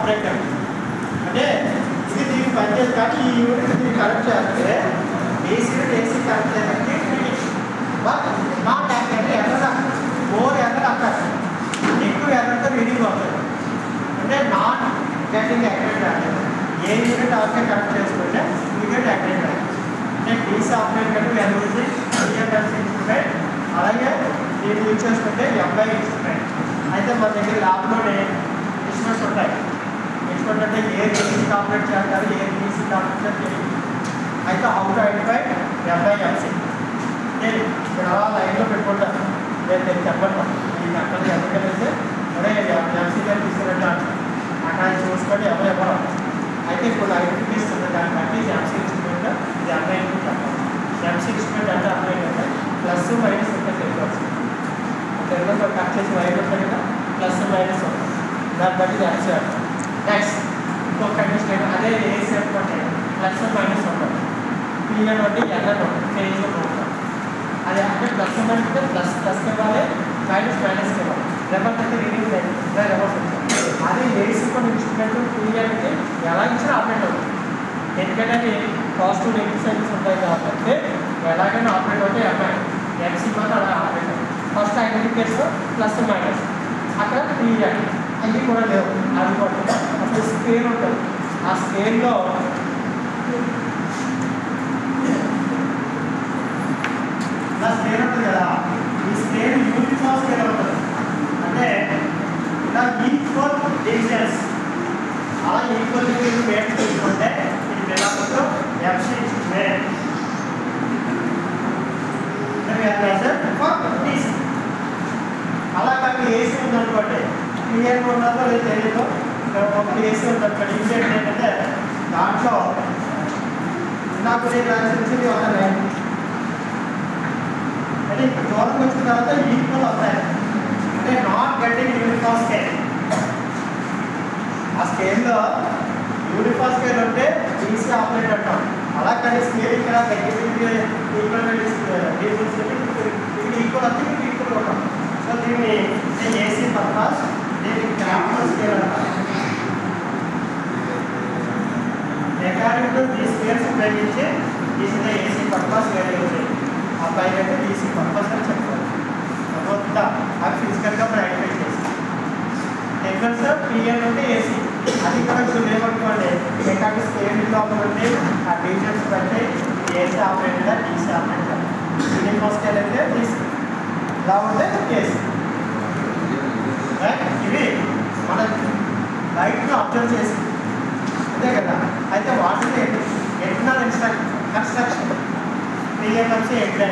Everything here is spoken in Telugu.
ఆపరేటర్ అంటే ఇది దీనికి పనిచేది కానీ ఈ యూనిట్ దీన్ని కనెక్ట్ చేస్తే ఏసీ యూనిట్ ఏసీ కనెక్ట్ చేయడానికి but not actually error more error అక్కడ ఎక్కువ ఎర్రర్తో రీడింగ్ అవుతుంది అంటే నాట్ గెటింగ్ యాక్టివేట్ అనేది ఏ యూనిట్ ఆఫ్కే కనెక్ట్ చేసుకుంటే యూ గెట్ యాక్టివేట్ అంటే డీసీ ఆపరేటర్ కంటే ఎల్ఓసి ఈఎంఎల్సీ ఇన్స్ట్రుమెంట్ అలాగే దీన్ని యూజ్ చేసుకుంటే ఎంఐ ఇన్స్ట్రుమెంట్ అయితే మన దగ్గర ల్యాబ్లోనే ఇన్స్ట్రుమెంట్స్ ఉంటాయి ఇన్స్ట్రుమెంట్ అంటే ఏ డీసీ ఆపరేట్ చేస్తారు ఏ డీసీ ఆపరేట్ చేయాలి అయితే హౌ టు ఐడెంటిఫై ఎంఐఎంసీ నేను అలా లైన్లో పెట్టుకుంటాను నేను చెప్పండి మీకు అక్కడ ఎందుకంటే అదే ఎంసీ గారు తీసుకురండి అక్కడ చూసుకొని ఎవరు ఎవరు అయితే ఇప్పుడు ఐడెంటిఫై ఇస్తుంది దాన్ని బట్టి ఎంసీ ఇన్స్ట్రుమెంట్ ఇది ఎంఐ చెప్పాలి ఎంసీ ఇన్స్ట్రుమెంట్ అంటే అమ్మాయి అంటే ప్లస్ మైనస్ ఉంటుంది తెలుగులో కట్ చేసి వైర్ ఉంటుంది కదా ప్లస్ మైనస్ ఉంటుంది దాన్ని బట్టి ఎంసీ అంటారు నెక్స్ట్ ఇంకో కండిషన్ అదే ఏసీ అనుకోండి ప్లస్ మైనస్ ఉంటుంది పీరియడ్ అంటే ఎర్రర్ ఉంటుంది ఫేజ్లో ఉంటుంది అది అంటే ప్లస్ అంటే ప్లస్ ప్లస్కి ఇవ్వాలి మైనస్కి ఇవ్వాలి రివర్స్ అంటే రీడింగ్ రివర్స్ ఉంటుంది అది ఏసీ కొన్ని ఇన్స్ట్రుమెంట్ పీరియడ్కి ఎలా ఇచ్చినా ఆపరేట్ అవుతుంది ఎందుకంటే పాజిటివ్ నెగిటివ్ సైన్స్ ఉంటాయి కాబట్టి ఎలాగైనా ఆపరేట్ అవుతే ఎంఐ ఎంసీ మాత్రం అలా ఆపరేట్ అవుతుంది ఫస్ట్ ఐడెంటిఫికేషన్ ప్లస్ మైనస్ అక్కడ పీరియడ్ అవి కూడా లేవు అది కూడా అప్పుడు స్కేల్ ఉంటుంది ఆ స్కేల్లో ఇలా స్కేల్ ఉంటుంది కదా ఈ స్కేల్ యూనిఫామ్ స్కేల్ ఉంటుంది అంటే ఇలా ఈక్వల్ డివిజన్స్ అలా ఈక్వల్ డివిజన్ వేట్ తీసుకుంటే ఇది ఎలా ఉంటుందో ఎంసీ ఇన్స్ట్రుమెంట్ అలా కానీ ఏసీ ఉందనుకోండి క్లియర్గా ఉన్నదో లేదు తెలియదు ఒకటి ఏసీ ఉందనుకోండి ఇంకేంటి ఏంటంటే దాంట్లో నాకు నేను రాసింది ఒక లైన్ అంటే దూరం వచ్చిన తర్వాత ఈక్వల్ అవుతాయి అంటే నాట్ గెటింగ్ యూనిఫామ్ స్కేల్ ఆ స్కేల్లో యూనిఫామ్ స్కేల్ ఉంటే డీసీ ఆపరేట్ అంటాం అలా కానీ స్కేల్ ఇక్కడ ఈక్వల్ ఈక్వల్ అంటే ఈక్వల్ ఉంటాం సో దీన్ని ఏసీ పర్పస్ దీనికి క్రాఫ్ట్ స్కేల్ అంటాం మెకానిక్ ఈ స్కేల్స్ ఉపయోగించి దీని ఏసీ పర్పస్ వేరే అబ్బాయి అంటే డీసీ పర్పస్ అని చెప్తారు మొత్తం అవి ఫిజికల్గా ఐడెంటిఫై చేస్తాం ఎగ్జామ్స్ పిఎన్ అంటే ఏసీ అది కూడా ఇప్పుడు ఏమనుకోండి మెకానిక్ స్కేల్ లోపల ఉంటే ఆ డివిజన్స్ బట్టి AC operator DC operator uniform scale అయితే డీసీ ఇలా ఉంటే ఏసీ ఇవి మన లైట్ను అబ్జర్వ్ చేసి అంతే కదా అయితే వాటిని ఎట్లా కన్స్ట్రక్షన్ పిఎంఎంసీ ఎట్లా